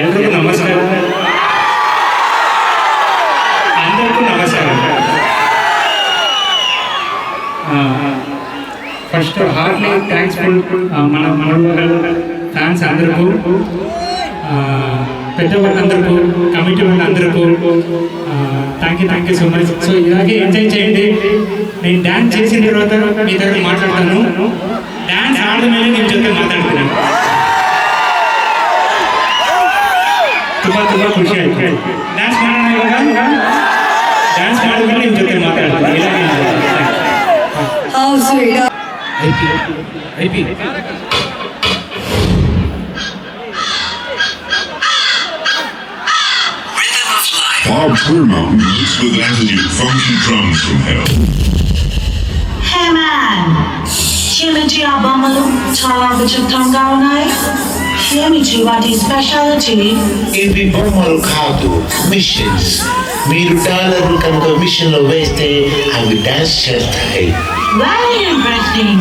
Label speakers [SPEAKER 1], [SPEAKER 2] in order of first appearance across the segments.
[SPEAKER 1] ಎಲ್ರಿಗೂ ನಮಸ್ಕಾರ. అందరికీ నమస్కారం. ఫస్ట్ హార్ట్లీ థ్యాంక్స్ఫుల్ మన ఫ్యాన్స్ అందరికీ, పెద్దవాళ్ళందరికీ, కమిటీ వాళ్ళందరికీ thank you so much. So ఇలాగే ఎంజాయ్ చేయండి. నేను డ్యాన్స్ చేసిన తర్వాత మీ దగ్గర మాట్లాడతాను. డ్యాన్స్ ఆడడం ಮೇಲೆ ನಿಮ್ಮ ಜೊತೆ ಮಾತಾಡ್ತೀನಿ. ತುಂಬ ಖುಷಿ ಆಯ್ತು. ಡ್ಯಾನ್ಸ್ ಮಾಡೋಣ ಇವಾಗ. ಡ್ಯಾನ್ಸ್ ಮಾಡಿದ್ಮೇಲೆ ನಿಮ್ಮ ಜೊತೆ ಮಾತಾಡ್ತೀನಿ. IP
[SPEAKER 2] Bob Clearmountain mixed with attitude funky drums from hell.
[SPEAKER 3] Hey man, Chimichi Abamalu, Chala Vichitanga Unai. Chimichi, what is specialty?
[SPEAKER 4] ఇవి బొమ్మలు కాదు, మిషన్స్. మీరు డాలర్లు కనుక మిషన్ లో వేస్తే అవి డాన్స్ చేస్తాయి.
[SPEAKER 3] Very interesting.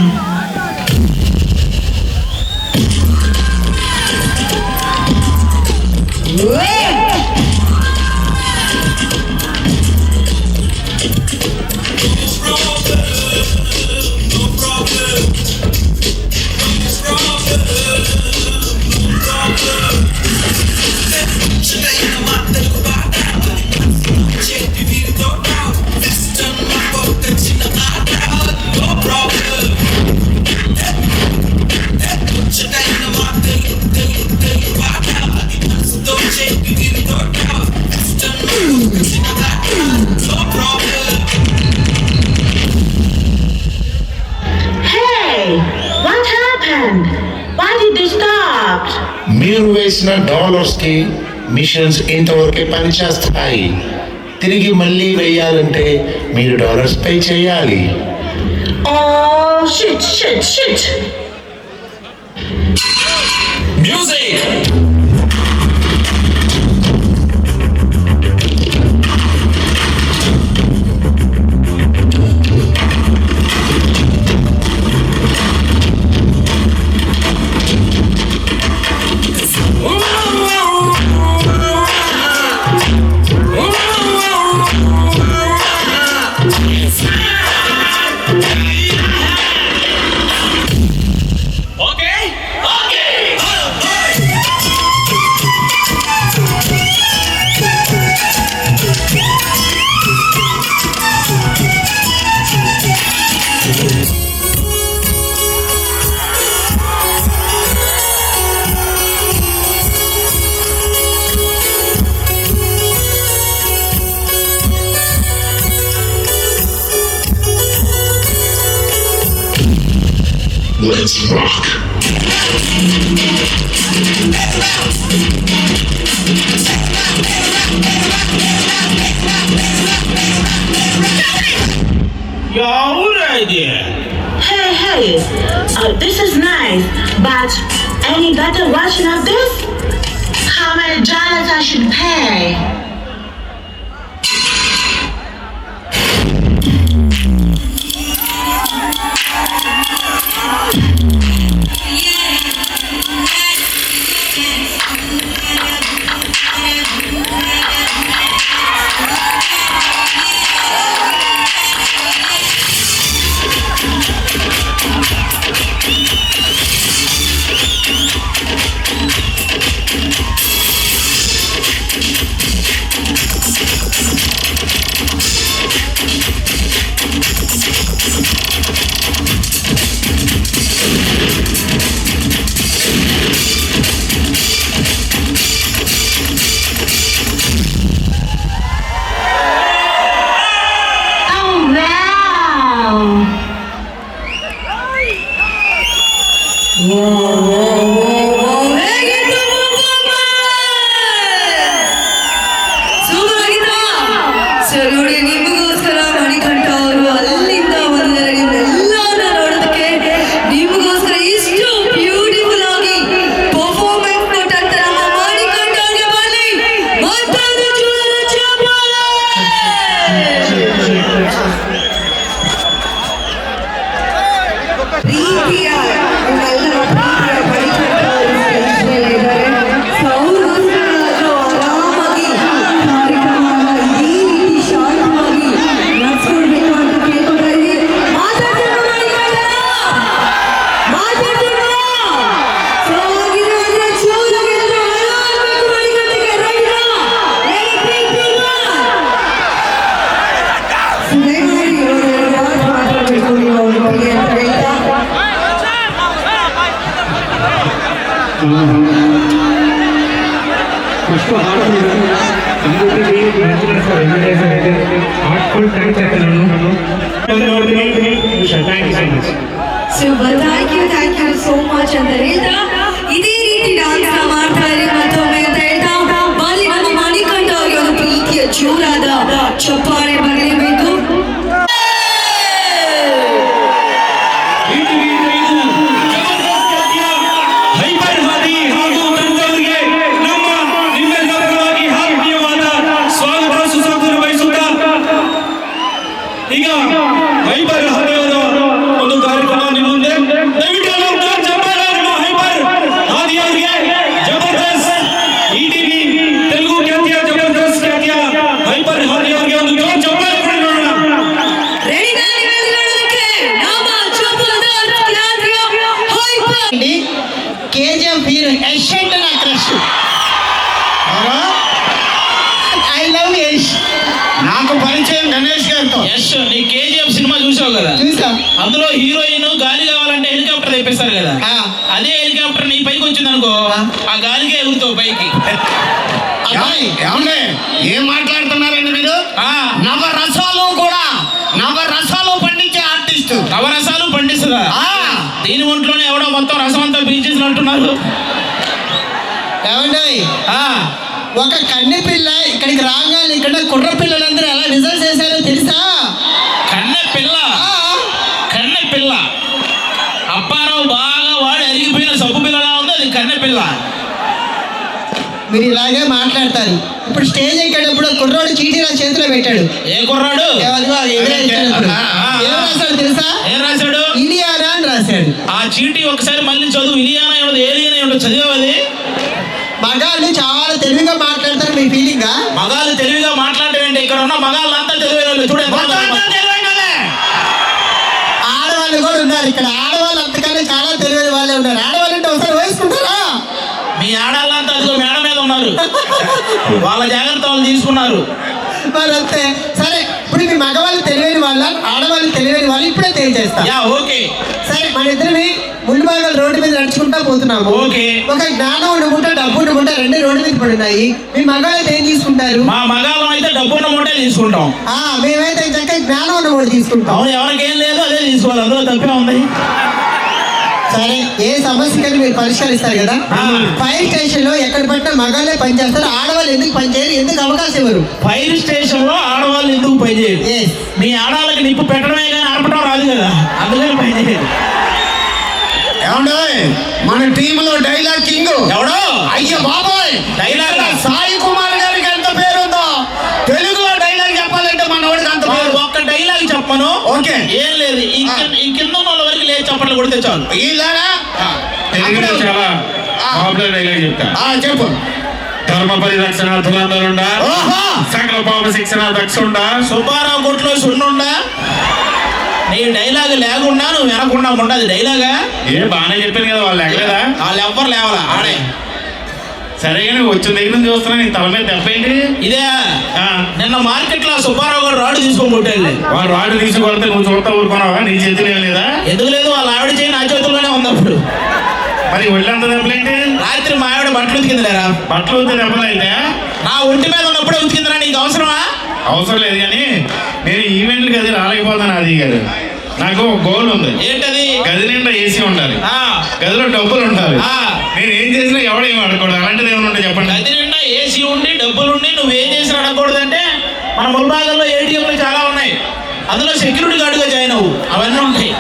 [SPEAKER 4] మీరు వేసిన డాలర్స్ కి మిషన్స్ ఇంతవరకే పనిచేస్తాయి. తిరిగి మళ్ళీ వేయాలంటే మీరు డాలర్స్ పే చేయాలి.
[SPEAKER 3] Oh shit.
[SPEAKER 5] Music!
[SPEAKER 2] Let's rock.
[SPEAKER 5] Your idea.
[SPEAKER 3] Hey, this is nice, but any better version of this? How many dollars I should pay?
[SPEAKER 1] First heartful thanks చెప్తున్నాను. Thank you so much.
[SPEAKER 6] Super, thank you so much ಅಂತ ಹೇಳ್ತಾ ಇದೇ ರೀತಿ dance ಮಾಡ್ತಾ ಇರಿ ಮತ್ತೊಮ್ಮೆ ಅಂತ ಹೇಳ್ತಾ ಬನ್ನಿ ನಮ್ಮ ಮಣಿಕಂಠ ಅವರಿಗೆ ಒಂದು ಪ್ರೀತಿಯ ಜೋರಾದ ಚಪ್ಪಾಳೆ ಬರಲೇಬೇಕು.
[SPEAKER 5] ಈಗ ಹೈಬರ್ ಹರಿಯವರ ಒಂದು ಕಾರ್ಯಕ್ರಮ ನಿಮ್ಮ ಮುಂದೆ ದಯವಿಟ್ಟು ಹೈಬರ್ ಹಾದಿಯವರಿಗೆ ಜಬರ್ದಸ್ತ್ ETV ತೆಲುಗು ಖ್ಯಾತಿಯ ಜಬರ್ದಸ್ತ್ ಖ್ಯಾತಿಯ ಹೈಬರ್ ಹಾದಿಯವರಿಗೆ ಒಂದು ಜೋರು ಚಪ್ಪಾಳೆ ಕೊಡಿ ನೋಡೋಣ.
[SPEAKER 7] KGF హీరో యశ్ అంటే నా క్రష్. I love Yash. నాకు పరిచయం గణేష్ గారితో.
[SPEAKER 5] యశ్, నీ KGF సినిమా చూసావు కదా?
[SPEAKER 7] చూసా.
[SPEAKER 5] అందులో హీరోయిన్ గాలి కావాలంటే హెలికాప్టర్ తెప్పిస్తారు కదా, అదే హెలికాప్టర్ నీ పైకి వచ్చింది అనుకో, ఆ గాలికే ఎగురుతావు పైకి.
[SPEAKER 7] ఏమండి ఏం మాట్లాడుతున్నారండి మీరు? నవరసాలు పండించే ఆర్టిస్ట్.
[SPEAKER 5] నవరసాలు పండిస్తుందా? దీని ఒంట్లోనే ఎవడో మొత్తం రసం అంతా పీల్చేసి అంటున్నారు.
[SPEAKER 7] ఏమండి ఒక కన్నె పిల్ల ఇక్కడికి రాగానే ఇక్కడ కుర్ర పిల్లలందరూ ఎలా రిజల్ట్ చేశారో తెలుసా?
[SPEAKER 5] కన్నె పిల్ల అప్పారావు బాగా వాడి అరిగిపోయిన సబ్బు పిల్లలా ఉంది, అది కన్నె పిల్ల.
[SPEAKER 7] మీరు ఇలాగే మాట్లాడతారు. ఇప్పుడు స్టేజ్ ఎక్కేటప్పుడు కుర్రాడు చీటీ నా చేతిలో పెట్టాడు.
[SPEAKER 5] ఏ కుర్రాడు?
[SPEAKER 7] ఏం రాశాడు తెలుసా?
[SPEAKER 5] ఏం రాశాడు?
[SPEAKER 7] ఇలియానా అని రాశాడు.
[SPEAKER 5] ఆ చీటీ ఒకసారి మళ్ళీ చదువు. ఇలియానా ఏమిటి, ఏలియనా ఏమిటో చదివావు? అది
[SPEAKER 7] మగాళ్ళు చాలా తెలివిగా మాట్లాడతారు. మీ ఫీలింగా?
[SPEAKER 5] మగాళ్ళు తెలివిగా మాట్లాడటం ఏంటి? ఇక్కడ ఉన్న మగాళ్ళు అంతా తెలివైన వాళ్ళు. చూడండి,
[SPEAKER 7] ఆడవాళ్ళు కూడా ఉన్నారు ఇక్కడ. ఆడవాళ్ళు అంతకన్నా చాలా తెలివైన వాళ్ళే ఉన్నారు. ఆడవాళ్ళు అంటే ఒకసారి వేసుకుంటారా?
[SPEAKER 5] మీ ఆడాళ్ళంతా అదిగో మేడ మీద ఉన్నారు, వాళ్ళ జాగ్రత్త వాళ్ళు తీసుకున్నారు.
[SPEAKER 7] మరి అంతే. సరే, ఇప్పుడు మీ మగవాళ్ళు తెలివైన వాళ్ళ, ఆడవాళ్ళు తెలివైన వాళ్ళు ఇప్పుడే తెలియజేస్తా.
[SPEAKER 5] ఓకే.
[SPEAKER 7] సరే, మన ఇద్దరిని ముందు భాగాలు రోడ్డు మీద నడుచుకుంటా పోతున్నాము.
[SPEAKER 5] ఓకే.
[SPEAKER 7] ఒక జ్ఞానం ఉండుకుంటా డబ్బు ఉండుకుంటా రెండు రోడ్డు మీద పడున్నాయి. మీ మగవాళ్ళు ఏం తీసుకుంటారు?
[SPEAKER 5] మా మగాళ్ళం అయితే డబ్బున్న మూటే తీసుకుంటాం.
[SPEAKER 7] మేమైతే చక్కగా జ్ఞానం ఉన్న మూట తీసుకుంటాం.
[SPEAKER 5] అవును, ఎవరికేం లేదు అదే తీసుకోవాలి, అందులో తప్పే ఉంది.
[SPEAKER 7] సరే, ఏ సమస్యకైనా మీరు పరిష్కరిస్తారు కదా. ఫైర్ స్టేషన్ లో ఎక్కడ పట్టినా మగాళ్ళే పనిచేస్తారు, ఆడవాళ్ళు ఎందుకు పనిచేయరు? ఎందుకు అవకాశం ఇవ్వరు?
[SPEAKER 5] ఫైర్ స్టేషన్ లో ఆడవాళ్ళు ఎందుకు పని చేయరు? మీ ఆడవాళ్ళకి నిప్పు పెట్టడమే కానీ ఆర్పడం రాదు కదా, అందుకని పని చేయరు.
[SPEAKER 7] ఏమండో మన టీంలో డైలాగ్ కింగ్
[SPEAKER 5] ఎవడో?
[SPEAKER 7] అయ్యో బాబోయ్,
[SPEAKER 5] డైలాగ్
[SPEAKER 7] సాయి కుమార్ గారికి ఎంత పేరుందో తెలుగులో డైలాగ్ చెప్పాలంటే మనవాడికి అంత పేరు.
[SPEAKER 5] ఒక్క డైలాగ్ చెప్పను.
[SPEAKER 7] ఓకే.
[SPEAKER 5] ఏం లేదు, ఈ కింద వాళ్ళ వరకు లేదు, చప్పట్లు కొడితే చాలు.
[SPEAKER 7] ఇలాగా
[SPEAKER 8] తెలుగులో చాలా పాపులర్ డైలాగ్ చెప్తా.
[SPEAKER 7] చెప్పు.
[SPEAKER 8] ధర్మ పరిరక్షణ ధురంధరుండా, సకల పాప శిక్షణ దక్షుండా,
[SPEAKER 5] సుబ్బారావు కొట్లో సున్నుండా. నీ డైలాగ్ లేకుండా నువ్వు వినకుండా ఉండదు డైలాగా.
[SPEAKER 8] బాగానే చెప్పాను కదా, వాళ్ళు ఎక్కలేదా?
[SPEAKER 5] వాళ్ళు ఎవ్వరు లేవాలా, ఆడే.
[SPEAKER 8] సరే కానీ వచ్చిన దగ్గర నుంచి చూస్తున్నా, నీ తల మీద దెబ్బేంటి?
[SPEAKER 5] ఇదే నిన్న మార్కెట్ లో సుబ్బారావు గారు రాడు తీసుకొని కొట్టాడు.
[SPEAKER 8] వాడు రాడు తీసుకొడితే నువ్వు చూస్తా ఊరుకున్నావా? నీ చేతులు ఏం లేదా?
[SPEAKER 5] ఎందుకు లేదు, వాళ్ళ ఆవిడ చేయి నా చేతుల్లోనే ఉంది. అప్పుడు
[SPEAKER 8] మరి ఒళ్ళంత దెబ్బలేంటి?
[SPEAKER 5] రాత్రి మా ఆవిడ బట్టలు ఉతికిందిలేరా.
[SPEAKER 8] బట్టలు ఉతికి దెబ్బలైతే
[SPEAKER 5] నా ఒంటి మీద ఉన్నప్పుడే ఉతికిందిరా, నీకు అవసరమా?
[SPEAKER 8] అవసరం లేదు, కానీ నేను ఈవెంట్కి అది రాలేకపోతాను. అది గారు నాకు ఒక గోల్ ఉంది.
[SPEAKER 5] ఏంటది?
[SPEAKER 8] గది నిండా ఏసీ ఉండాలి, గదిలో డబ్బులు ఉండాలి. నేను ఏం చేసినా ఎవడేం అడగకూడదు. అలాంటిది ఏమైనా ఉంటే చెప్పండి.
[SPEAKER 5] గది నిండా ఏసీ ఉండి డబ్బులుండి నువ్వేం చేసినా అడగకూడదు అంటే మన ముల్బాగల్లో ATMలు చాలా ఉన్నాయి, అందులో సెక్యూరిటీ గార్డుగా జాయిన్ అవ్వు, అవన్నీ ఉంటాయి.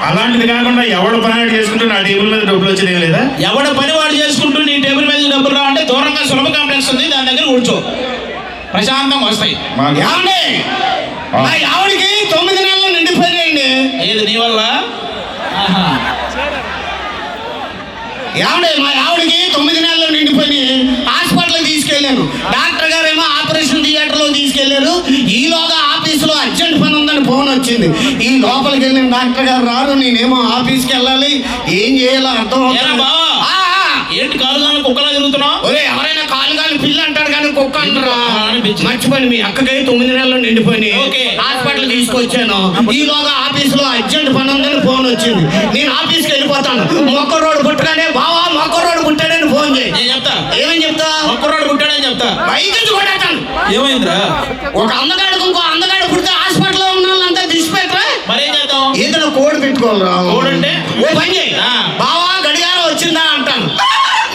[SPEAKER 8] అలాంటిది కాకుండా ఎవడు పని చేసుకుంటూ నా టేబుల్ మీద డబ్బులు వచ్చేది ఏం లేదా?
[SPEAKER 5] ఎవడ పని వాడు చేసుకుంటూ నీ టేబుల్ మీద డబ్బులు రావంటే దూరంగా సులభ కాంప్లెక్స్ ఉంది, దాని దగ్గర కూర్చో, ప్రశాంతంగా వస్తాయి.
[SPEAKER 7] ఆవిడికి 9 నెలలు నిండిపోయాయండి.
[SPEAKER 5] ఏది నీ వల్ల?
[SPEAKER 7] ఏమండి, మా ఆవిడకి 9 నెలలు నిండిపోయి హాస్పిటల్కి తీసుకెళ్ళాను. డాక్టర్ గారేమో ఆపరేషన్ థియేటర్లో తీసుకెళ్లారు. ఈలోగా ఆఫీసులో అర్జెంట్ పని ఉందని ఫోన్ వచ్చింది. ఈ లోపలికి వెళ్ళిన డాక్టర్ గారు రారు, నేనేమో ఆఫీస్కి వెళ్ళాలి, ఏం చేయాలో అర్థం.
[SPEAKER 5] ఏంటి కాలుగా కుక్కలా తిరుగుతున్నావు?
[SPEAKER 7] ఒరే ఎవరైనా కాలు పిల్ల అంటాడు కానీ కుక్క అంటారా?
[SPEAKER 5] అనిపించింది.
[SPEAKER 7] మర్చిపోయి మీ అక్కకై 9 నెలలు నిండిపోయి
[SPEAKER 5] ఓకే.
[SPEAKER 7] హాస్పిటల్ తీసుకొచ్చాను. ఈలోగా ఆఫీసులో అర్జెంట్ పని ఉందని ఫోన్ వచ్చింది. నేను ఆఫీస్కి వెళ్ళిపోతాను. మొక్కరోడు పుట్టగానే బావా మొక్కరోడు పుట్టాడని ఫోన్ చేయి.
[SPEAKER 5] నేను చెప్తా.
[SPEAKER 7] ఏమని చెప్తా?
[SPEAKER 5] ఒక్కరోడు పుట్టాడని చెప్తా.
[SPEAKER 7] బయట కొడతాను.
[SPEAKER 5] ఏమైందిరా?
[SPEAKER 7] ఒక అందగాడికి ఇంకో అందగాడు పుడితే హాస్పిటల్లో ఉన్న వాళ్ళంతా తీసిపెట్టరా?
[SPEAKER 5] మరేం చేద్దాం?
[SPEAKER 7] ఏదైనా కోడ్ పెట్టుకోవాలరా.
[SPEAKER 5] కోడ్ అంటే?
[SPEAKER 7] ఓ పని చేయి.
[SPEAKER 5] ఆ.
[SPEAKER 7] బావా గడియారం వచ్చిందా అంటాను.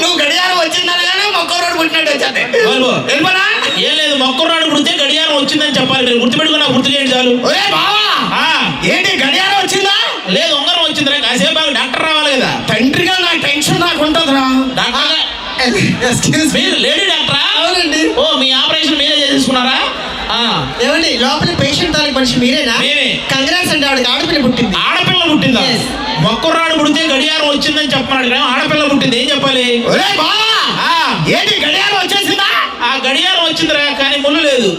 [SPEAKER 7] నువ్వు గడియారం వచ్చిందనగానే మొక్కరోడు పుట్టినట్టు వచ్చేది.
[SPEAKER 5] బాబు.
[SPEAKER 7] వెళ్ళిపోనా?
[SPEAKER 5] ఏం లేదు, మొక్కరోడు పుడితే గడియారం వచ్చిందని చెప్పాలి. మీరు గుర్తుపెట్టుకుని నాకు గుర్తు చేయండి చాలు.
[SPEAKER 7] ఒరే బావా
[SPEAKER 5] ఆ.
[SPEAKER 7] ఏంటి గడియారం వచ్చిందా?
[SPEAKER 5] లేదు, ఉంగరం వచ్చిందిరా. కాసేపు ఆగు, డాక్టర్ రావాలి కదా.
[SPEAKER 7] తండ్రిగా నా టెన్షన్ నాకు ఉంటుందిరా.
[SPEAKER 5] Doctor
[SPEAKER 7] excuse me.
[SPEAKER 5] మీరు లేడీ డాక్టరా?
[SPEAKER 7] అవునండి.
[SPEAKER 5] ఓ, మీ ఆపరేషన్ మీరే చేసేసుకున్నారా? ఆ.
[SPEAKER 7] ఏమండి లోపల పేషెంట్ తాలూకు మనిషి మీరేనా?
[SPEAKER 5] మేమే.
[SPEAKER 7] కంగ్రాట్స్ అండి, ఆవిడకి ఆడపిల్ల పుట్టింది.
[SPEAKER 5] ఆడపిల్ల పుట్టిందా?
[SPEAKER 7] Yes.
[SPEAKER 5] మొక్కరాడు పుడితే గడియారం వచ్చిందని చెప్పన్నాడు కదా, ఆడపిల్ల పుట్టింది, ఏం చెప్పాలి?
[SPEAKER 7] ఒరే బావా
[SPEAKER 5] ఆ.
[SPEAKER 7] ఏంటి గడియారం వచ్చేసిందా?
[SPEAKER 5] ఆ గడియారం వచ్చిందిరా, కానీ ముళ్ళు లేదు.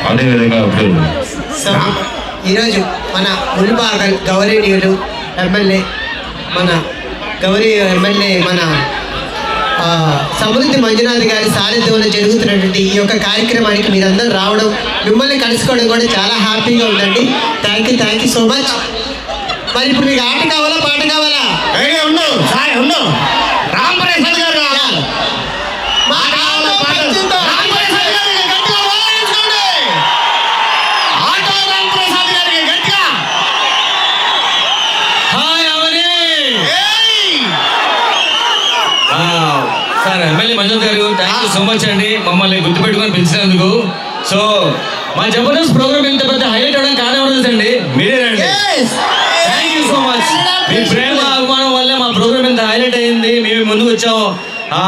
[SPEAKER 2] అదేవిధంగా ఇప్పుడు
[SPEAKER 9] సో ఈరోజు మన మున్బాగల్ గౌరవనీయులు ఎమ్మెల్యే మన మన సమృద్ధి మంజునాథ్ గారి సారథ్యంలో జరుగుతున్నటువంటి ఈ యొక్క కార్యక్రమానికి మీరందరూ రావడం, మిమ్మల్ని కలుసుకోవడం కూడా చాలా హ్యాపీగా ఉందండి. Thank you so much. మరి ఇప్పుడు మీకు ఆట కావాలా పాట కావాలా?
[SPEAKER 7] ఏయ్, ఉండు సార్ ఉండు. రాంప్రసాద్ గారు కావాలి.
[SPEAKER 9] మా
[SPEAKER 7] కావాలా పాట? రాంప్రసాద్ గారికి గట్టిగా వాయించుకోండి. ఆటో రాంప్రసాద్ గారికి గట్టిగా.
[SPEAKER 10] హాయ్ అవని.
[SPEAKER 7] ఏయ్!
[SPEAKER 10] సార్ ఎమ్మెల్యే మంజునాథ్ గారు థ్యాంక్ యూ సో మచ్ అండి మమ్మల్ని గుర్తుపెట్టుకొని పిలిచినందుకు. సో మా జబర్దస్త్ ప్రోగ్రామ్ ఇంత పెద్ద హైలైట్ అవడం కారణం అండి మీరేనండి.
[SPEAKER 9] Yes.
[SPEAKER 10] Thank you so much. మీ ప్రేమ అభిమానం వల్లే మా ప్రోగ్రామ్ ఇంత హైలైట్ అయింది. మేము ముందుకు వచ్చాము.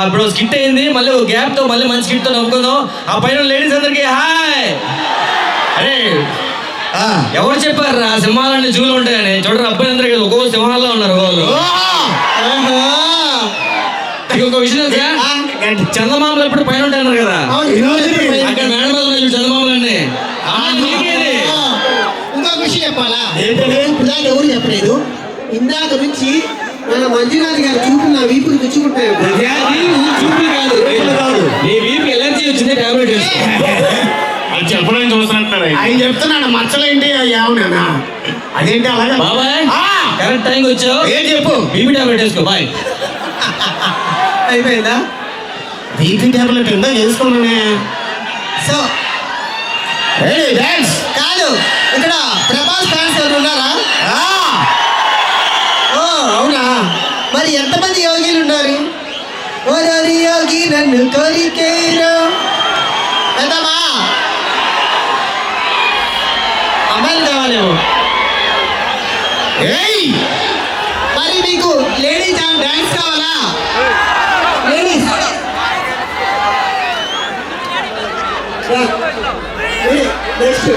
[SPEAKER 10] ఇప్పుడు స్కిట్ అయింది, మళ్ళీ గ్యాప్ తో మళ్ళీ మంచి స్కిట్ తో నవ్వుకుందాం. ఆ పైన లేడీస్ అందరికి హాయ్. అరే ఎవరు చెప్పారు ఆ సింహాలన్నీ జూలు ఉంటాయని? చూడరు అబ్బాయి కదా ఒక్కొక్క సింహాల్లో ఉన్నారు వాళ్ళు. ఇంకొక విషయం సార్, చందమామలు ఎప్పుడు పైన ఉంటాయన్నారు కదా, అక్కడ మేడం మీద చందమామలన్నీ
[SPEAKER 9] ఇంకొక విషయం చెప్పాలా? ఇందాక ఎవరు చెప్పలేదు, ఇందాక నుంచి మన మంజునాథ్ గారు చూపు నా వీపుకి తెచ్చుకుంటాయి.
[SPEAKER 10] చూపులు కాదు, నీ వీపు ఎలర్జీ వచ్చింది, టాబ్లెట్ వేసుకో.
[SPEAKER 8] అది చెప్పడానికి చూస్తున్నట్టు
[SPEAKER 7] ఆయన చెప్తున్నాడు మచ్చలేంటి అవునా? అదేంటి అలాగే
[SPEAKER 10] బాబాయ్ కరెక్ట్ టైంకి వచ్చావు.
[SPEAKER 7] ఏం చెప్పు.
[SPEAKER 10] బీపీ టాబ్లెట్ వేసుకో. బాయ్.
[SPEAKER 9] అయిపోయిందా?
[SPEAKER 7] బీపీ టాబ్లెట్ ఉందా? వేసుకున్నానే.
[SPEAKER 9] సో
[SPEAKER 7] డాన్స్
[SPEAKER 9] కాదు, ఇక్కడ ప్రభాస్ ఫ్యాన్స్ ఎవరు ఉన్నారా? ఓ అవునా? మరి ఎంతమంది యోగిలు ఉన్నారు? ఓరోరి యోగి నన్ను కోరికేరో పెద్దమ్మా, అమ్మాయిలు కావాలేమో.
[SPEAKER 7] ఏయ్
[SPEAKER 9] మరి మీకు లేడీస్ డాన్స్ కావాలా? లేడీస్ నెక్స్ట్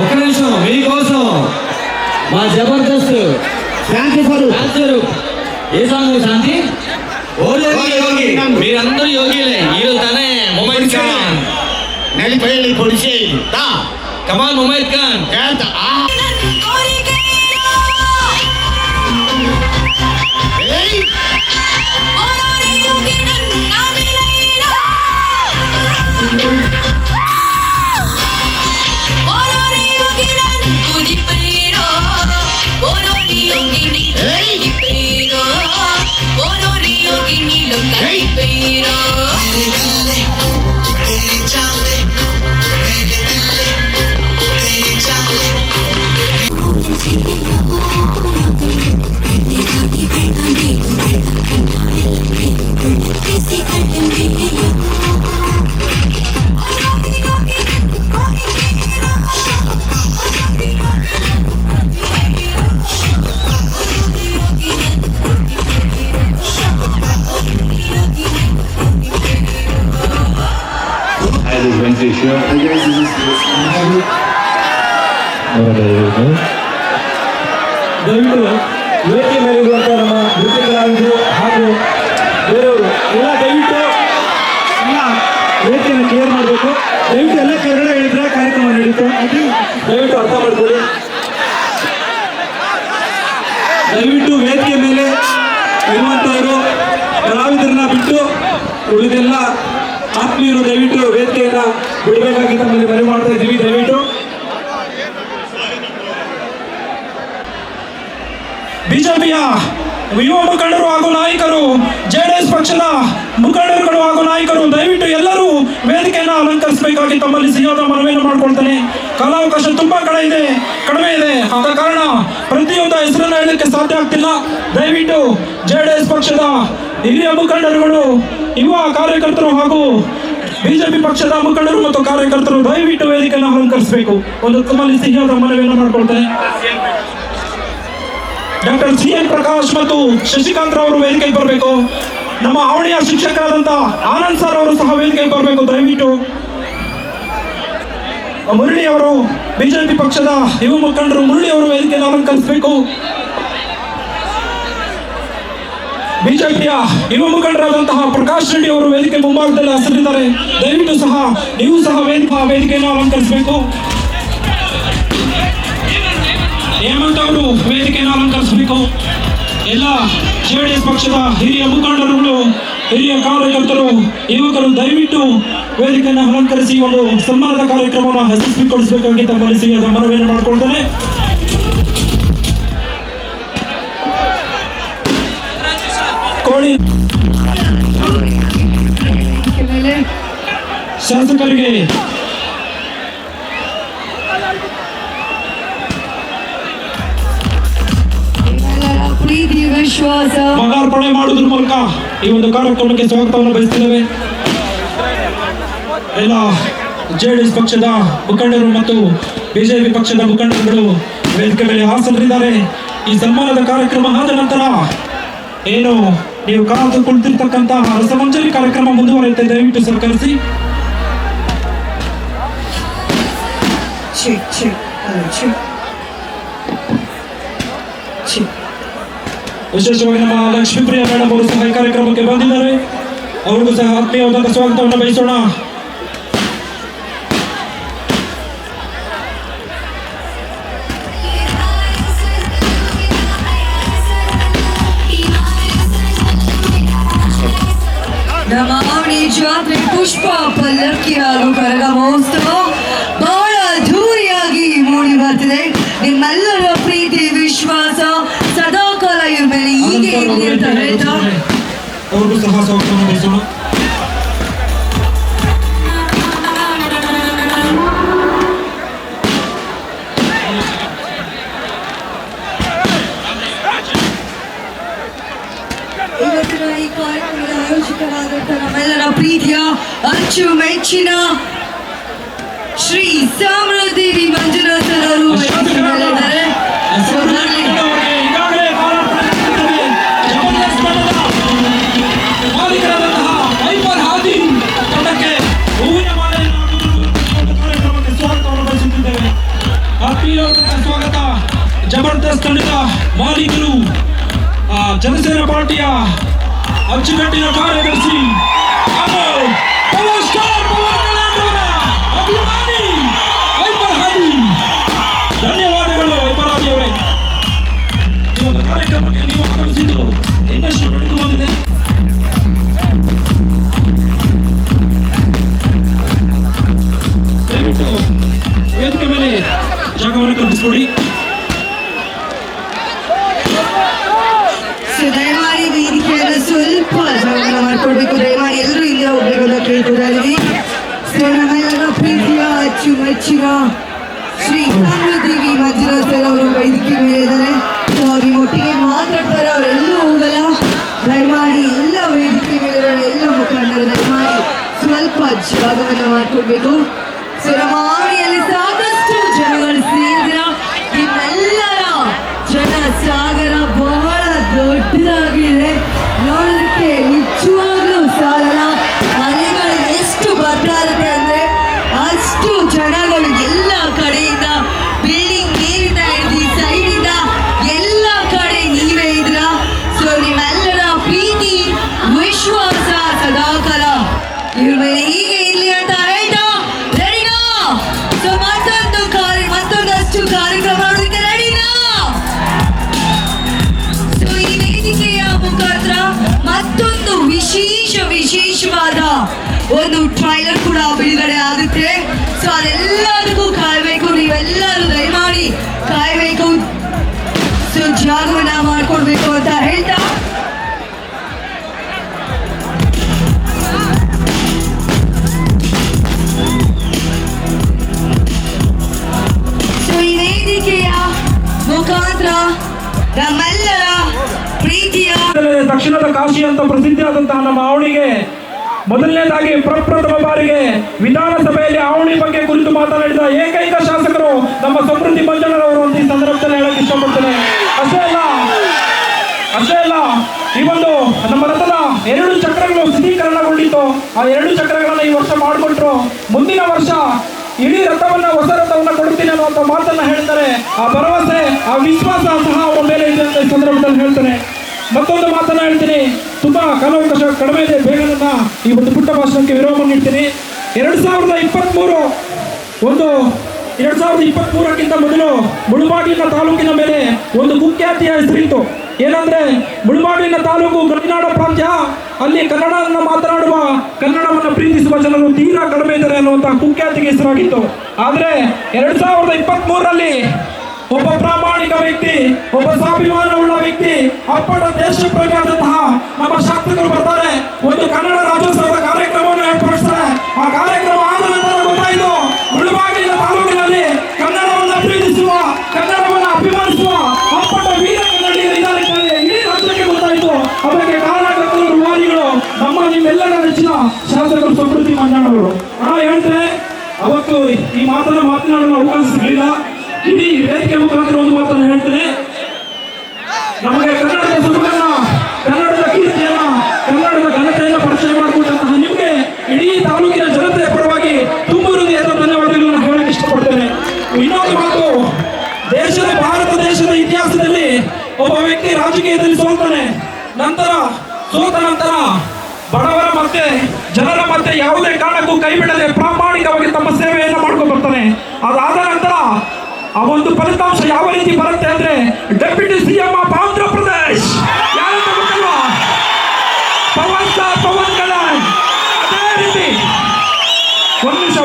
[SPEAKER 10] ఒక్క నిమిషం మీకోసం మా జబర్దస్త్ ఏ సాంగ్ శాంతి? ఓ యోగి, మీరందరూ యోగిలే. ఈరోజు తనే ముమైద్ ఖాన్.
[SPEAKER 7] నలిపోయి పొడిచేయి.
[SPEAKER 10] కమాల్ Mumaith Khan.
[SPEAKER 2] Hi, this is Venkatesh here.
[SPEAKER 11] ದಯವಿಟ್ಟು ವೇದಿಕೆ ಮೇಲೆ ಇರುವಂಥ ನಮ್ಮ ನೃತ್ಯ ಕಲಾವಿದರು ಹಾಗೂ ಬೇರೆಯವರು ಎಲ್ಲ ದಯವಿಟ್ಟು ಎಲ್ಲ ವೇದಿಕೆಯನ್ನು ಕ್ಲಿಯರ್ ಮಾಡಬೇಕು. ದಯವಿಟ್ಟು ಎಲ್ಲ ಕೆಳಗಡೆ ಹೇಳಿದ್ರೆ ಕಾರ್ಯಕ್ರಮ ನಡೀತು. ಅದು ದಯವಿಟ್ಟು ಅರ್ಥ ಮಾಡ್ಕೊಳ್ಳಿ. ದಯವಿಟ್ಟು ವೇದಿಕೆ ಮೇಲೆ ಇರುವಂಥವರು ಕಲಾವಿದರನ್ನ ಬಿಟ್ಟು ಉಳಿದೆಲ್ಲ ಆತ್ಮೀಯರು ದಯವಿಟ್ಟು ವೇದಿಕೆಯನ್ನು ಬಿಡಬೇಕಾಗಿ ತಮ್ಮಲ್ಲಿ ಮನವಿ ಮಾಡ್ತಾ ಇದ್ದೀವಿ. ದಯವಿಟ್ಟು ಬಿಜೆಪಿಯ ಯುವ ಮುಖಂಡರು ಹಾಗೂ ನಾಯಕರು, JDS ಪಕ್ಷದ ಮುಖಂಡರುಗಳು ಹಾಗೂ ನಾಯಕರು ದಯವಿಟ್ಟು ಎಲ್ಲರೂ ವೇದಿಕೆಯನ್ನು ಅಲಂಕರಿಸಬೇಕಾಗಿ ತಮ್ಮಲ್ಲಿ ಸಿಹಿಯಾದ ಮನವಿಯನ್ನು ಮಾಡ್ಕೊಳ್ತೇನೆ. ಕಾಲಾವಕಾಶ ತುಂಬಾ ಕಡಿಮೆ ಇದೆ. ಆದ ಕಾರಣ ಪ್ರತಿಯೊಂದು ಹೆಸರನ್ನು ಹೇಳಲಿಕ್ಕೆ ಸಾಧ್ಯ ಆಗ್ತಿಲ್ಲ. ದಯವಿಟ್ಟು JDS ಪಕ್ಷದ ಹಿರಿಯ ಮುಖಂಡರುಗಳು, ಯುವ ಕಾರ್ಯಕರ್ತರು ಹಾಗೂ ಬಿಜೆಪಿ ಪಕ್ಷದ ಮುಖಂಡರು ಮತ್ತು ಕಾರ್ಯಕರ್ತರು ದಯವಿಟ್ಟು ವೇದಿಕೆಯನ್ನು ಅಲಂಕರಿಸಬೇಕು. ಒಂದು ತಮ್ಮಲ್ಲಿ ಸಿಹಿಯಾದ ಮನವಿಯನ್ನು ಮಾಡ್ಕೊಳ್ತೇನೆ. ಡಾಕ್ಟರ್ CN ಪ್ರಕಾಶ್ ಮತ್ತು ಶಶಿಕಾಂತ್ ಅವರು ವೇದಿಕೆಗೆ ಬರಬೇಕು. ನಮ್ಮ ಆವಣಿಯ ಶಿಕ್ಷಕರಾದಂಥ ಆನಂದ್ ಸರ್ ಅವರು ಸಹ ವೇದಿಕೆಗೆ ಬರಬೇಕು. ದಯವಿಟ್ಟು ಮುರಳಿ ಅವರು, ಬಿಜೆಪಿ ಪಕ್ಷದ ಯುವ ಮುಖಂಡರು ಮುರಳಿ ಅವರು ವೇದಿಕೆಯನ್ನು ಅಲಂಕರಿಸಬೇಕು. ಬಿಜೆಪಿಯ ಯುವ ಮುಖಂಡರಾದಂತಹ ಪ್ರಕಾಶ್ ರೆಡ್ಡಿ ಅವರು ವೇದಿಕೆ ಮುಂಭಾಗದಲ್ಲಿ ಹಸಿರಿದ್ದಾರೆ. ದಯವಿಟ್ಟು ಸಹ ನೀವು ಸಹ ವೇದಿಕೆಯನ್ನು ಅಲಂಕರಿಸಬೇಕು. ಹೇಮಂತ್ ಅವರು ವೇದಿಕೆಯನ್ನು ಅಲಂಕರಿಸಬೇಕು. ಎಲ್ಲ JDS ಪಕ್ಷದ ಹಿರಿಯ ಮುಖಂಡರುಗಳು, ಹಿರಿಯ ಕಾರ್ಯಕರ್ತರು, ಯುವಕರು ದಯವಿಟ್ಟು ವೇದಿಕೆಯನ್ನು ಅಲಂಕರಿಸಿ ಒಂದು ಸನ್ಮಾನದ ಕಾರ್ಯಕ್ರಮವನ್ನು ಯಶಸ್ವಿಗೊಳಿಸಬೇಕಾಗಿ ತಮ್ಮಲ್ಲಿ ಸಿಹಿಯಾದ ಮನವಿಯನ್ನು ಮಾಡಿಕೊಳ್ತೇನೆ. ಕೋಳಿ ಶಾಸಕರಿಗೆ
[SPEAKER 6] ಪ್ರೀತಿ ವಿಶ್ವಾಸ
[SPEAKER 11] ಮಾರ್ಪಣೆ ಮಾಡುವುದರ ಮೂಲಕ ಈ ಒಂದು ಕಾರ್ಯಕ್ರಮಕ್ಕೆ ಸ್ವಾಗತವನ್ನು ಬಯಸುತ್ತೇವೆ. ಎಲ್ಲ JDS ಪಕ್ಷದ ಮುಖಂಡರು ಮತ್ತು ಬಿಜೆಪಿ ಪಕ್ಷದ ಮುಖಂಡರುಗಳು ವೇದಿಕೆ ಮೇಲೆ ಹಾಸನರಿದ್ದಾರೆ. ಈ ಸನ್ಮಾನದ ಕಾರ್ಯಕ್ರಮ ಆದ ನಂತರ ಏನು ನೀವು ಕಾದು ಕುಳಿತಿರ್ತಕ್ಕಂತಹ ರಸಮಂಜರಿ ಕಾರ್ಯಕ್ರಮ ಮುಂದುವರಿಯುತ್ತೆ. ದಯವಿಟ್ಟು ಸಹಕರಿಸಿ. ವಿಶೇಷವಾಗಿ ನಮ್ಮ ಲಕ್ಷ್ಮೀಪ್ರಿಯ ಮೇಡಮ್ ಅವರು ಸಹ ಈ ಕಾರ್ಯಕ್ರಮಕ್ಕೆ ಬಂದಿದ್ದಾರೆ. ಅವ್ರಿಗೂ ಸಹ ಆತ್ಮೀಯವಾದ ಸ್ವಾಗತವನ್ನು ಬಯಸೋಣ.
[SPEAKER 6] ನಮ್ಮ ಆವಣಿ ಜಾತ್ರೆ ಪುಷ್ಪ ಪಲ್ಲಕ್ಕಿ ಹಾಗೂ ಕರಗ ಮಹೋತ್ಸವ ಬಹಳ ಅದ್ದೂರಿಯಾಗಿ ಮೂಡಿ ಬರ್ತಿದೆ. ನಿಮ್ಮೆಲ್ಲರ ಪ್ರೀತಿ ವಿಶ್ವಾಸ ಸದಾಕಾಲ ಇವ್ರ ಮೇಲೆ ಹೀಗೆ ಇರ್ಲಿ ಅಂತ ಹೇಳ್ತಾ
[SPEAKER 11] ಅವ್ರಿಗೂ ಸಹ ಸ್ವಾಗತವನ್ನು ಬಯಸೋಣ.
[SPEAKER 6] ಇವತ್ತಿನ ಈ ಕಾರ್ಯಕ್ರಮದ ಆಯೋಜಕರಾದಂಥ ನಮ್ಮೆಲ್ಲರ ಪ್ರೀತಿಯ ಅಚ್ಚುಮೆಚ್ಚಿನ ಶ್ರೀ ಸಾಮ್ರಾದೇವಿ ಮಂಜುನಾಥರವರು ಇದ್ದಾರೆ.
[SPEAKER 11] ಸ್ವಾಗತ. ಜಬರ್ದಸ್ತ್ ತಂಡದ ಮಾಲೀಕರು, ಜನಸೇನಾ ಪಾರ್ಟಿಯ ಅಚ್ಚುಕಟ್ಟಿನ ಕಾರ್ಯದರ್ಶಿ ಅಭಿಮಾನಿ ವೈಪರ್ ಹಾದಿ. ಧನ್ಯವಾದಗಳು ವೈಪರ್ ಹಾದಿ ಅವರೇ. ಈ ಒಂದು ಕಾರ್ಯಕ್ರಮಕ್ಕೆ ನೀವು ಆಗಮಿಸಿದ್ದು ಇನ್ನಷ್ಟು ಬೆಳೆದು ಬಂದಿದೆ. ದಯವಿಟ್ಟು ವೇದಿಕೆ ಮೇಲೆ ಜಾಗವನ್ನು ಕಲ್ಪಿಸಿಕೊಡಿ.
[SPEAKER 6] ದಯಮಾಡಿ ವೇದಿಕೆಯನ್ನು ಸ್ವಲ್ಪ ಜಾಗವನ್ನು ಮಾಡಿಕೊಡ್ಬೇಕು. ದಯಮಾಡಿ ಎಲ್ಲರೂ ಇಲ್ಲಿ ಹೋಗ್ಬೇಕು ಅಂತ ಕೇಳ್ಕೊಳ್ತೀವಿ. ನಮ್ಮೆಲ್ಲರ ಪ್ರೀತಿಯ ಅಚ್ಚುಮೆಚ್ಚಿನ ಶ್ರೀ ಸಾಮ್ರಾದೇವಿ ಮಂಜುನಾಥ್ ಅವರು ವೇದಿಕೆ ಮೇಲೆ ಇದ್ದಾರೆ. ಅವ್ರಿಗೆ ಒಟ್ಟಿಗೆ ಮಾತಾಡ್ತಾರೆ, ಅವರೆಲ್ಲೂ ಹೋಗಲ್ಲ. ದಯಮಾಡಿ ಎಲ್ಲ ವೇದಿಕೆ ಮೇಲೆ ಎಲ್ಲ ಮುಖಂಡರು ದಯಮಾಡಿ ಸ್ವಲ್ಪ ಜಾಗವನ್ನು ಮಾಡಿಕೊಡ್ಬೇಕು. ನಮ್ಮ ಆವಣಿಯಲ್ಲಿ ಸಾಕಷ್ಟು ಜನಗಳು ಸೇರಿದ ನಿಮ್ಮೆಲ್ಲರ ಜನ ಸಾಗರ ಬಹಳ ದೊಡ್ಡದಾಗಿದೆ. ನೋಡೋದಕ್ಕೆ ನಿಜವಾಗ್ಲೂ ಸಾಲಲ್ಲ. ಮನೆಗಳು ಎಷ್ಟು ಬರ್ತಾ ಇರುತ್ತೆ ಅಂದ್ರೆ ಅಷ್ಟು ಜನಗಳು ಎಲ್ಲ ಕಡೆಯಿಂದ ಬಿಲ್ಡಿಂಗ್ ಒಂದು ಟ್ರೈಲರ್ ಕೂಡ ಬಿಡುಗಡೆ ಆಗುತ್ತೆ. ಸೊ ಅದೆಲ್ಲದಕ್ಕೂ ಕಾಯ್ಬೇಕು, ನೀವೆಲ್ಲರೂ ದಯಮಾಡಿ ಕಾಯ್ಬೇಕು, ಸೊ ಜಾಗವನ್ನ ಮಾಡ್ಕೊಡ್ಬೇಕು ಅಂತ ಹೇಳ್ತಾ ಈ ವೇದಿಕೆಯ ಮುಖಾಂತರ ನಮ್ಮೆಲ್ಲರ ಪ್ರೀತಿಯ
[SPEAKER 11] ದಕ್ಷಿಣದ ಕಾಶಿ ಅಂತ ಪ್ರಸಿದ್ಧಿಯಾದಂತಹ ನಮ್ಮ ಆವಣಿಗೆ ಮೊದಲನೇದಾಗಿ ಪ್ರಪ್ರಥಮ ಬಾರಿಗೆ ವಿಧಾನಸಭೆಯಲ್ಲಿ ಆವಣಿ ಬಗ್ಗೆ ಕುರಿತು ಮಾತನಾಡಿದ ಏಕೈಕ ಶಾಸಕರು ನಮ್ಮ ಸಮೃದ್ಧಿ ಮಂಜಣ್ಣರವರು ಅಂತ ಈ ಸಂದರ್ಭದಲ್ಲಿ ಹೇಳಕ್ ಇಷ್ಟಪಡ್ತೇನೆ. ಅಷ್ಟೇ ಅಲ್ಲ ಈ ಒಂದು ನಮ್ಮ ರಥದ 2 ಚಕ್ರಗಳು ಸ್ಥಿರೀಕರಣಗೊಂಡಿತ್ತು. ಆ 2 ಚಕ್ರಗಳನ್ನ ಈ ವರ್ಷ ಮಾಡಿಕೊಟ್ರು. ಮುಂದಿನ ವರ್ಷ ಇಡೀ ರಥವನ್ನ ಹೊಸ ರಥವನ್ನ ಕೊಡ್ತೀನಿ ಅನ್ನುವಂಥ ಮಾತನ್ನ ಹೇಳ್ತಾರೆ. ಆ ಭರವಸೆ, ಆ ವಿಶ್ವಾಸ ಸಹ ಅವರ ಮೇಲೆ ಇದೆ ಅಂತ ಈ ಸಂದರ್ಭದಲ್ಲಿ ಹೇಳ್ತೇನೆ. ಮತ್ತೊಂದು ಮಾತನ್ನ ಹೇಳ್ತೀನಿ, ತುಂಬಾ ಕಾಲಾವಕಾಶ ಕಡಿಮೆ ಇದೆ, ಬೇಗ ನನ್ನ ಈ ಒಂದು ಪುಟ್ಟ ಭಾಷಣಕ್ಕೆ ವಿರಾಮ ನೀಡ್ತೀನಿ. 2023ಕ್ಕಿಂತ ಮೊದಲು ಮುಳುಬಾಗಿಲಿನ ತಾಲೂಕಿನ ಮೇಲೆ ಒಂದು ಕುಖ್ಯಾತಿಯ ಹೆಸರಿತ್ತು. ಏನಂದ್ರೆ ಮುಳುಬಾಗಿಲಿನ ತಾಲೂಕು ಗಡಿನಾಡ ಪ್ರಾಂತ್ಯ, ಅಲ್ಲಿ ಕನ್ನಡವನ್ನು ಮಾತನಾಡುವ, ಕನ್ನಡವನ್ನು ಪ್ರೀತಿಸುವ ಜನರು ತೀರಾ ಕಡಿಮೆ ಇದ್ದಾರೆ ಅನ್ನುವಂತಹ ಕುಖ್ಯಾತಿಗೆ ಹೆಸರಾಗಿತ್ತು. ಆದ್ರೆ 2023ರಲ್ಲಿ ಒಬ್ಬ ಪ್ರಾಮಾಣಿಕ ವ್ಯಕ್ತಿ, ಒಬ್ಬ ಸ್ವಾಭಿಮಾನವುಳ್ಳ ವ್ಯಕ್ತಿ, ಅಪ್ಪಟ ದೇಶಪ್ರೇಮಿಯಾದಂತಹ ನಮ್ಮ ಶಾಸಕರು ಬರ್ತಾರೆ, ಒಂದು ಕನ್ನಡ ರಾಜ್ಯೋತ್ಸವದ ಕಾರ್ಯಕ್ರಮವನ್ನು ಏರ್ಪಡಿಸ್ತಾರೆ. ಆ ಕಾರ್ಯಕ್ರಮ ಆದ ನಂತರ ಗೊತ್ತಾಯಿತು, ಮುಳುಬಾಗಿಲಿನ ತಾಲೂಕಿನಲ್ಲಿ ಕನ್ನಡವನ್ನು ಪ್ರೀತಿಸುವ, ಕನ್ನಡವನ್ನು ಅಭಿಮಾನಿಸುವ ಅಪ್ಪಟ ವೀರ ಕನ್ನಡಿಗರು ಇದ್ದಾರೆ. ಇಡೀ ರಾಜ್ಯಕ್ಕೆ ಗೊತ್ತಾಯಿತು. ಅದಕ್ಕೆ ಕಾರಣಕರ್ತರು, ರೂವಾರಿಗಳು ನಮ್ಮ ನಿಮ್ಮೆಲ್ಲರ ನೆಚ್ಚಿನ ಶಾಸಕರು ಸಮೃದ್ಧಿ ಮಂಜಣ್ಣವರು. ಹೇಳ್ತೇನೆ, ಅವತ್ತು ಈ ಮಾತನಾಡಲು ಅವಕಾಶ ಸಿಗಲಿಲ್ಲ. ಇಡೀ ವೇದಿಕೆ ಮುಖಾಂತರ ಒಂದು ಮಾತನ್ನು ಹೇಳ್ತೇನೆ, ನಮಗೆ ಕನ್ನಡದ ಸೊಬಗನ್ನ, ಕನ್ನಡದ ಕೀರ್ತಿಯನ್ನ, ಕನ್ನಡದ ಘನತೆಯನ್ನು ಪರಿಚಯ ಮಾಡಿಕೊಟ್ಟಂತಹ ನಿಮಗೆ ಇಡೀ ತಾಲೂಕಿನ ಜನತೆಯ ಪರವಾಗಿ ತುಂಬ ಹೃದಯದ ಧನ್ಯವಾದಗಳನ್ನು ಹೇಳಕ್ಕೆ ಇಷ್ಟಪಡ್ತೇನೆ. ಇನ್ನೊಂದು ಮಾತು, ಭಾರತ ದೇಶದ ಇತಿಹಾಸದಲ್ಲಿ ಒಬ್ಬ ವ್ಯಕ್ತಿ ರಾಜಕೀಯದಲ್ಲಿ ಸೋಲ್ತಾನೆ, ಸೋತ ನಂತರ ಬಡವರ ಮತ್ತೆ ಜನರ ಮತ್ತೆ ಯಾವುದೇ ಕಾರಣಕ್ಕೂ ಕೈ ಬಿಡದೆ ಪ್ರಾಮಾಣಿಕವಾಗಿ ತಮ್ಮ ಸೇವೆಯನ್ನು ಮಾಡ್ಕೊಂಡು ಬರ್ತಾನೆ. ಅದಾದ ನಂತರ ಆ ಒಂದು ಫಲಿತಾಂಶ ಯಾವ ರೀತಿ ಬರುತ್ತೆ ಅಂದ್ರೆ, deputy CM of Andhra Pradesh ಯಾರಂತ ಗೊತ್ತಲ್ವಾ? ಪವನ್ ಕಲ್ಯಾಣ್. ಅದೇ ರೀತಿ ಒಂದು ನಿಮಿಷ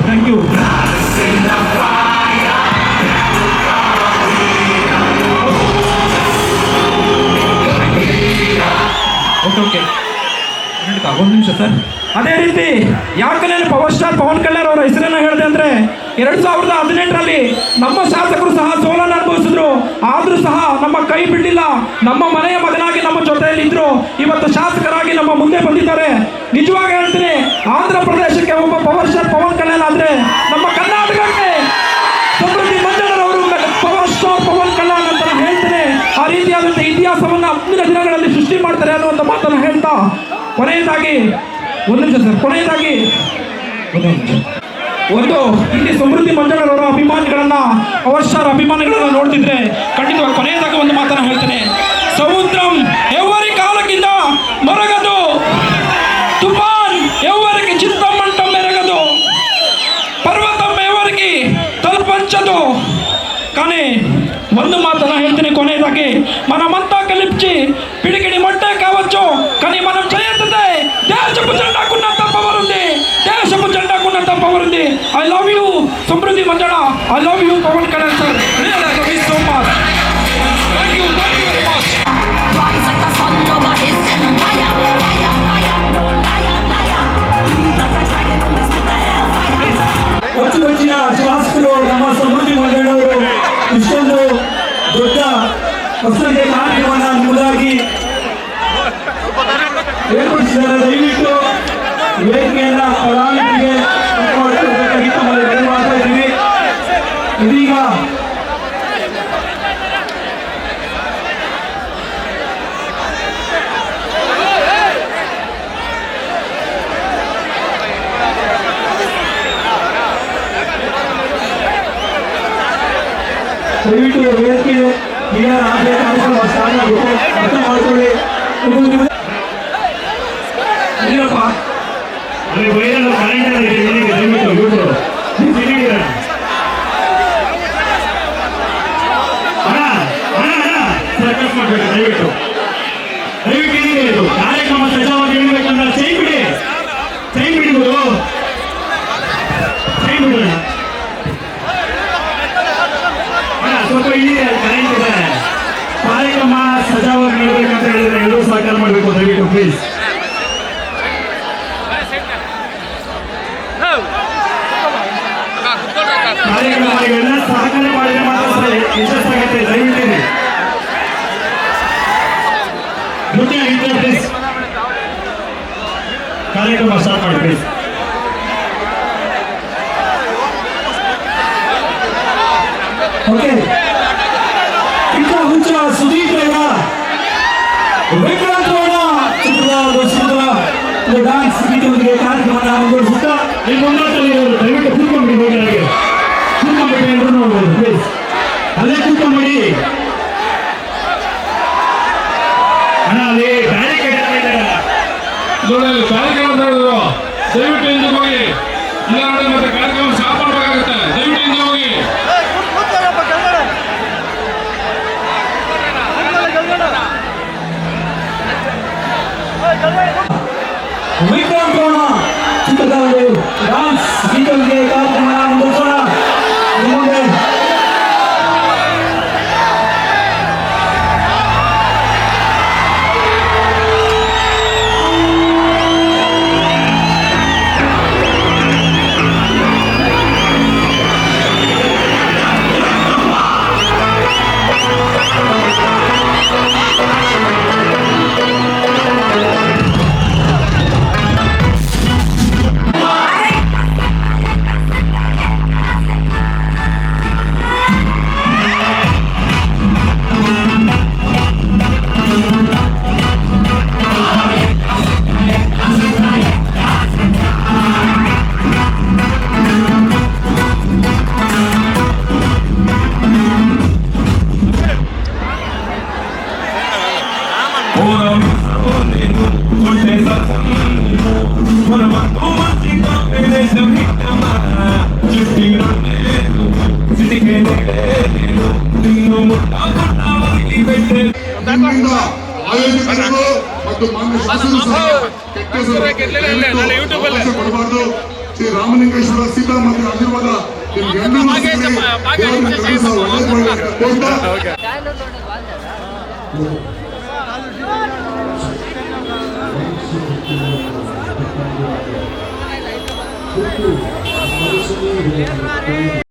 [SPEAKER 11] ಥ್ಯಾಂಕ್ ಯು. ಓಕೆ ಒಂದು ನಿಮಿಷ ಸರ್. ಅದೇ ರೀತಿ ಯಾಕೆ ನಾನು ಪವರ್ ಸ್ಟಾರ್ ಪವನ್ ಕಲ್ಯಾಣ್ ಅವರ ಹೆಸರನ್ನ ಹೇಳಿದೆ ಅಂದ್ರೆ, 2018ರಲ್ಲಿ ನಮ್ಮ ಶಾಸಕರು ಸಹ ಸೋಲನ್ನು ಅನುಭವಿಸಿದ್ರು. ಆದ್ರೂ ಸಹ ನಮ್ಮ ಕೈ ಬಿಡಲಿಲ್ಲ. ನಮ್ಮ ಮನೆಯ ಮಗನಾಗಿ ನಮ್ಮ ಜೊತೆಯಲ್ಲಿ ಇದ್ರು. ಇವತ್ತು ಶಾಸಕರಾಗಿ ನಮ್ಮ ಮುಂದೆ ಬಂದಿದ್ದಾರೆ. ನಿಜವಾಗಿ ಹೇಳ್ತೀನಿ, ಆಂಧ್ರ ಪ್ರದೇಶಕ್ಕೆ ಒಬ್ಬ ಪವರ್ ಸ್ಟಾರ್ ಪವನ್ ಕಲ್ಯಾಣ್ ಆದ್ರೆ, ನಮ್ಮ ಕರ್ನಾಟಕಕ್ಕೆ ಸಮೃದ್ಧಿ ಮಂಜಣ್ಣರವರು ಪವರ್ ಸ್ಟಾರ್ ಪವನ್ ಕಲ್ಯಾಣ್ ಅಂತ ಹೇಳ್ತೇನೆ. ಆ ರೀತಿಯಾದಂತಹ ಇತಿಹಾಸವನ್ನ ಮುಂದಿನ ದಿನಗಳಲ್ಲಿ ಸೃಷ್ಟಿ ಮಾಡ್ತಾರೆ ಅನ್ನುವಂಥ ಮಾತನ್ನು ಹೇಳ್ತಾ, ಕೊನೆಯದಾಗಿ ಒಂದು ಇಲ್ಲಿ ಸಮೃದ್ಧಿ ಮಂಜಣ್ಣರವರ ಅಭಿಮಾನಿಗಳನ್ನ, ಪವರ್ ಸ್ಟಾರ್ ಅಭಿಮಾನಿಗಳನ್ನ ನೋಡ್ತಿದ್ರೆ ಖಂಡಿತವಾಗಿ ಕೊನೆಯದಾಗಿ ಒಂದು ಮಾತನ್ನ ಹೇಳ್ತೇನೆ. ಸಮುದ್ರಂ ಎವ್ವರಿ ಕಾಲಕ್ಕಿಂತ ಮರಗದು, ತುಫಾನ್ ಎವ್ವರಿಗೆ ಚಿತ್ತಮಂಟಂ ಮೆರಗದು, ಪರ್ವತಂ ఎవరికి తలపంచదు. కానీ ಒಂದು మాటన ಹೇಳ್ತೀನಿ ಕೊನೆಯದಾಗಿ, మనమంతా కలిసి పిడికిడి మొట్టే కావచ్చు, కానీ మనం చేయకపోతే దేశపు జెండాకున్నంత పవర్ ఉంది, దేశపు జెండాకున్నంత పవర్ ఉంది. I love you Samruddhi Manjanna, I love you Pawan Kalyan sir. Real I love you so much. Thank you very much. వచ్చిన ಶಾಸಕರು ನಮ್ಮ ಸಮೃದ್ಧಿ ಮಂಜಣ್ಣವರು ಇಷ್ಟೊಂದು ದೊಡ್ಡ ಹೊಸಗೆ ಕಾರ್ಯಕ್ರಮವನ್ನು ನಿಮ್ಮದಾಗಿ ಏರ್ಪಡಿಸಿದ್ದಾರೆ. ದಯವಿಟ್ಟು ವೇದಿಕೆಯನ್ನ ಕಲಾವಿದರಿಗೆ ಮಾಡ್ತಾ ಇದ್ದೀವಿ. ಇದೀಗ ದಯವಿಟ್ಟು ವೇದಿಕೆ ಈಗ ಸ್ಥಾನ ಅರ್ಥ ಮಾಡ್ಕೊಳ್ಳಿ. ಸ್ವಲ್ಪ ಇಳಿ ಕರೆಂಟ್ ಇದೆ. ಕಾರ್ಯಕ್ರಮ ಸಜಾವಾಗಿ ನಡೀಬೇಕಂತ ಹೇಳಿದ್ರೆ ಎಲ್ಲರೂ ಸಹಕಾರ ಮಾಡಬೇಕು ದಯವಿಟ್ಟು ಪ್ಲೀಸ್. ಕಾರ್ಯಕ್ರಮ ಎಲ್ಲ ಸಹಕಾರ ಮಾಡಿದ್ರೆ ಮಾತ್ರ ಯಶಸ್ಸಾಗುತ್ತೆ. ದಯವಿಟ್ಟು ಪ್ಲೀಸ್ ಕಾರ್ಯಕ್ರಮ ಸ್ಟಾರ್ಟ್ ಮಾಡಿ ಪ್ಲೀಸ್. ಓಕೆ, ಈಗ ಮುಂಚೆ ಸುದೀಪ್ ವಿಕ್ರಾಂತ್ ಚಿತ್ರದ ಡಾನ್ಸ್ ಗೀತೆಯೊಂದಿಗೆ ಕಾರ್ಯಕ್ರಮವನ್ನು ಮುಂದುವರಿಸುತ್ತಾ ಈ ಮುಂದಾಟದಲ್ಲಿ ದಯವಿಟ್ಟು ಕೂತ್ಕೊಂಡ್ಬಿಡಿ. ಹೋಗಿ ಕೂತ್ಕೊಂಡ್ಬಿಟ್ಟು ಎಲ್ಲರೂ ನೋಡ್ಬೋದು ಪ್ಲೀಸ್. ಅಲ್ಲೇ ಕೂತ್ಕೊಂಡ್ಬಿಡಿ ಅಣ್ಣ. ಅಲ್ಲಿ ಬ್ಯಾರಿಕೇಡ್
[SPEAKER 12] ನೋಡಿ ಕಾರ್ಯಕ್ರಮ ಮಾಡಿದ್ರು, ದಯವಿಟ್ಟು ಹಿಂದೆ ಹೋಗಿ. ಇಲ್ಲ ನೋಡಿ ಮತ್ತೆ ಕಾರ್ಯಕ್ರಮ ಸ್ಟಾಪ್ ಮಾಡಬೇಕಾಗುತ್ತೆ. ದಯವಿಟ್ಟು ಹಿಂದೆ ಹೋಗಿ.
[SPEAKER 11] ವಿಕ್ರಾಂತ್ ರೋಣ ಚಿತ್ರದ ಡಾನ್ಸ್ ಗೀತೆಗಳಿಗೆ ಕಾರ್ಯಕ್ರಮ ಮುಂದುವರಿಸೋಣ. ಮುಂದೆ
[SPEAKER 2] ಆಯೋಜಕರು ಮತ್ತು ಮಾನ್ಯ ಶಾಸಕರು ಸಹ ಕೊಡಬಾರ್ದು. ಶ್ರೀ ರಾಮಲಿಂಗೇಶ್ವರ ಸೀತಾರಾಮನ ಆಶೀರ್ವಾದ ನಿಮ್ಗೆ